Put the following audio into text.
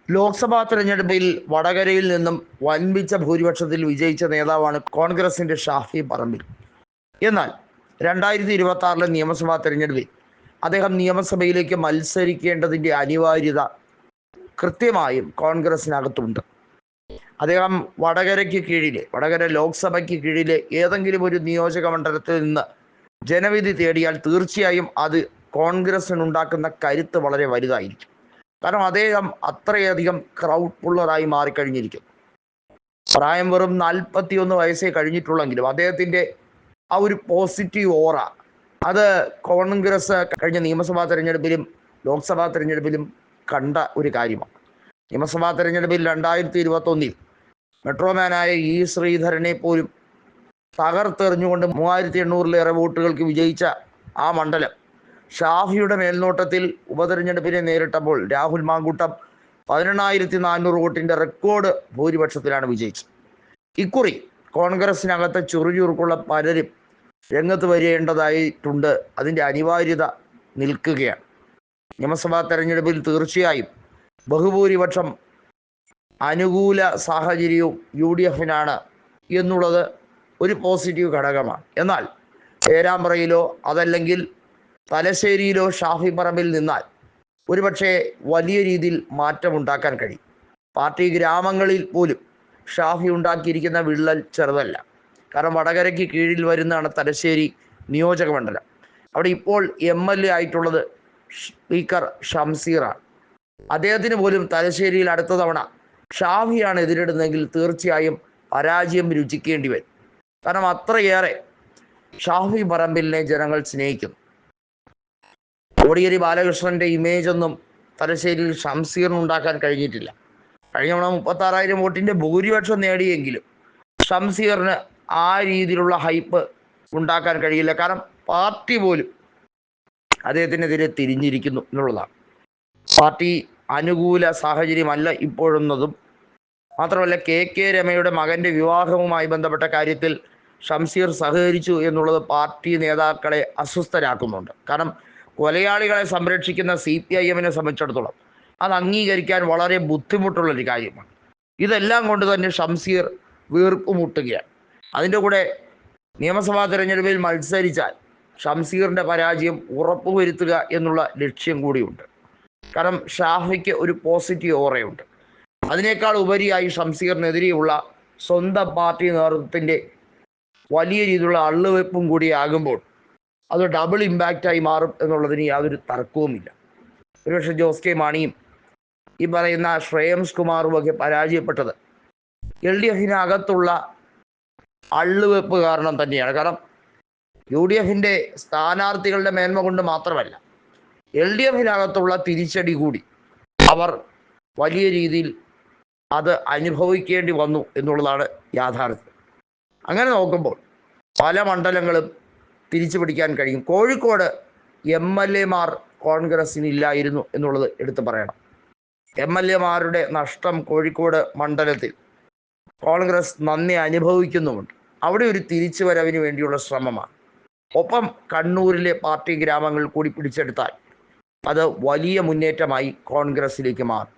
ലോക്സഭാ തെരഞ്ഞെടുപ്പിൽ വടകരയിൽ നിന്നും വൻപിച്ച ഭൂരിപക്ഷത്തിൽ വിജയിച്ച നേതാവാണ് കോൺഗ്രസിൻ്റെ ഷാഫി പറമ്പിൽ. എന്നാൽ 2026 നിയമസഭാ തെരഞ്ഞെടുപ്പിൽ അദ്ദേഹം നിയമസഭയിലേക്ക് മത്സരിക്കേണ്ടതിൻ്റെ അനിവാര്യത കൃത്യമായും കോൺഗ്രസിനകത്തുണ്ട്. അദ്ദേഹം വടകര ലോക്സഭയ്ക്ക് കീഴിലെ ഏതെങ്കിലും ഒരു നിയോജക മണ്ഡലത്തിൽ നിന്ന് ജനവിധി തേടിയാൽ തീർച്ചയായും അത് കോൺഗ്രസിനുണ്ടാക്കുന്ന കരുത്ത് വളരെ വലുതായിരിക്കും. കാരണം അദ്ദേഹം അത്രയധികം ക്രൗഡ് പുള്ളറായി മാറിക്കഴിഞ്ഞിരിക്കുന്നു. പ്രായം വെറും 41 വയസ്സേ കഴിഞ്ഞിട്ടുള്ളെങ്കിലും അദ്ദേഹത്തിൻ്റെ ആ ഒരു പോസിറ്റീവ് ഓറ അത് കോൺഗ്രസ് കഴിഞ്ഞ നിയമസഭാ തെരഞ്ഞെടുപ്പിലും ലോക്സഭാ തെരഞ്ഞെടുപ്പിലും കണ്ട ഒരു കാര്യമാണ്. നിയമസഭാ തെരഞ്ഞെടുപ്പിൽ 2021 മെട്രോമാനായ ഇ ശ്രീധരനെ പോലും തകർത്തെറിഞ്ഞുകൊണ്ട് 3800-ലേറെ വോട്ടുകൾക്ക് വിജയിച്ച ആ മണ്ഡലം ഷാഫിയുടെ മേൽനോട്ടത്തിൽ ഉപതെരഞ്ഞെടുപ്പിനെ നേരിട്ടപ്പോൾ രാഹുൽ മാങ്കൂട്ടം 18400 വോട്ടിൻ്റെ റെക്കോർഡ് ഭൂരിപക്ഷത്തിലാണ് വിജയിച്ചത്. ഇക്കുറി കോൺഗ്രസിനകത്ത് ചുറുചുറുക്കുള്ള പലരും രംഗത്ത് വരേണ്ടതായിട്ടുണ്ട്. അതിൻ്റെ അനിവാര്യത നിൽക്കുകയാണ്. നിയമസഭാ തെരഞ്ഞെടുപ്പിൽ തീർച്ചയായും ബഹുഭൂരിപക്ഷം അനുകൂല സാഹചര്യവും UDFനാണ് എന്നുള്ളത് ഒരു പോസിറ്റീവ് ഘടകമാണ്. എന്നാൽ പേരാമ്പ്രയിലോ അതല്ലെങ്കിൽ തലശ്ശേരിയിലോ ഷാഫി പറമ്പിൽ നിന്നാൽ ഒരുപക്ഷെ വലിയ രീതിയിൽ മാറ്റമുണ്ടാക്കാൻ കഴിയും. പാർട്ടി ഗ്രാമങ്ങളിൽ പോലും ഷാഫി ഉണ്ടാക്കിയിരിക്കുന്ന വിള്ളൽ ചെറുതല്ല. കാരണം വടകരയ്ക്ക് കീഴിൽ വരുന്നതാണ് തലശ്ശേരി നിയോജക മണ്ഡലം. അവിടെ ഇപ്പോൾ MLA ആയിട്ടുള്ളത് സ്പീക്കർ ഷംസീറാണ്. അദ്ദേഹത്തിന് പോലും തലശ്ശേരിയിൽ അടുത്ത തവണ ഷാഫിയാണ് എതിരിടുന്നതെങ്കിൽ തീർച്ചയായും പരാജയം രുചിക്കേണ്ടി വരും. കാരണം അത്രയേറെ ഷാഫി പറമ്പിലിനെ ജനങ്ങൾ സ്നേഹിക്കുന്നു. കോടിയേരി ബാലകൃഷ്ണൻ്റെ ഇമേജൊന്നും തലശ്ശേരിയിൽ ഷംസീറിനുണ്ടാക്കാൻ കഴിഞ്ഞിട്ടില്ല. കഴിഞ്ഞ തവണ 36,000 വോട്ടിൻ്റെ ഭൂരിപക്ഷം നേടിയെങ്കിലും ഷംസീറിന് ആ രീതിയിലുള്ള ഹൈപ്പ് ഉണ്ടാക്കാൻ കഴിയില്ല. കാരണം പാർട്ടി പോലും അദ്ദേഹത്തിനെതിരെ തിരിഞ്ഞിരിക്കുന്നു എന്നുള്ളതാണ്. പാർട്ടി അനുകൂല സാഹചര്യമല്ല ഇപ്പോഴുന്നതും മാത്രമല്ല KK രമയുടെ മകൻ്റെ വിവാഹവുമായി ബന്ധപ്പെട്ട കാര്യത്തിൽ ഷംസീർ സഹകരിച്ചു എന്നുള്ളത് പാർട്ടി നേതാക്കളെ അസ്വസ്ഥരാക്കുന്നുണ്ട്. കാരണം കൊലയാളികളെ സംരക്ഷിക്കുന്ന CPIMനെ സംബന്ധിച്ചിടത്തോളം അത് അംഗീകരിക്കാൻ വളരെ ബുദ്ധിമുട്ടുള്ളൊരു കാര്യമാണ്. ഇതെല്ലാം കൊണ്ട് തന്നെ ഷംസീർ വീർപ്പുമുട്ടുകയാണ്. അതിൻ്റെ കൂടെ നിയമസഭാ തെരഞ്ഞെടുപ്പിൽ മത്സരിച്ചാൽ ഷംസീറിൻ്റെ പരാജയം ഉറപ്പുവരുത്തുക എന്നുള്ള ലക്ഷ്യം കൂടിയുണ്ട്. കാരണം ഷാഫിക്ക് ഒരു പോസിറ്റീവ് ഓറയുണ്ട്. അതിനേക്കാൾ ഉപരിയായി ഷംസീറിനെതിരെയുള്ള സ്വന്തം പാർട്ടി നേതൃത്വത്തിൻ്റെ വലിയ രീതിയിലുള്ള അള്ളുവെപ്പും കൂടിയാകുമ്പോൾ അത് ഡബിൾ ഇമ്പാക്റ്റായി മാറും എന്നുള്ളതിന് യാതൊരു തർക്കവുമില്ല. ഒരുപക്ഷെ ജോസ് കെ മാണിയും ഈ പറയുന്ന ശ്രേയംസ് കുമാറും ഒക്കെ പരാജയപ്പെട്ടത് LDFനകത്തുള്ള അള്ളുവെപ്പ് കാരണം തന്നെയാണ്. കാരണം UDFൻ്റെ സ്ഥാനാർത്ഥികളുടെ മേന്മ കൊണ്ട് മാത്രമല്ല, LDFനകത്തുള്ള തിരിച്ചടി കൂടി അവർ വലിയ രീതിയിൽ അത് അനുഭവിക്കേണ്ടി വന്നു എന്നുള്ളതാണ് യാഥാർത്ഥ്യം. അങ്ങനെ നോക്കുമ്പോൾ പല മണ്ഡലങ്ങളും തിരിച്ചു പിടിക്കാൻ കഴിയും. കോഴിക്കോട് MLAമാർ കോൺഗ്രസിനില്ലായിരുന്നു എന്നുള്ളത് എടുത്തു പറയണം. MLAമാരുടെ നഷ്ടം കോഴിക്കോട് മണ്ഡലത്തിൽ കോൺഗ്രസ് നന്ദി അനുഭവിക്കുന്നുമുണ്ട്. അവിടെ ഒരു തിരിച്ചുവരവിന് വേണ്ടിയുള്ള ശ്രമമാണ്. ഒപ്പം കണ്ണൂരിലെ പാർട്ടി ഗ്രാമങ്ങൾ കൂടി പിടിച്ചെടുത്താൽ അത് വലിയ മുന്നേറ്റമായി കോൺഗ്രസിലേക്ക് മാറും.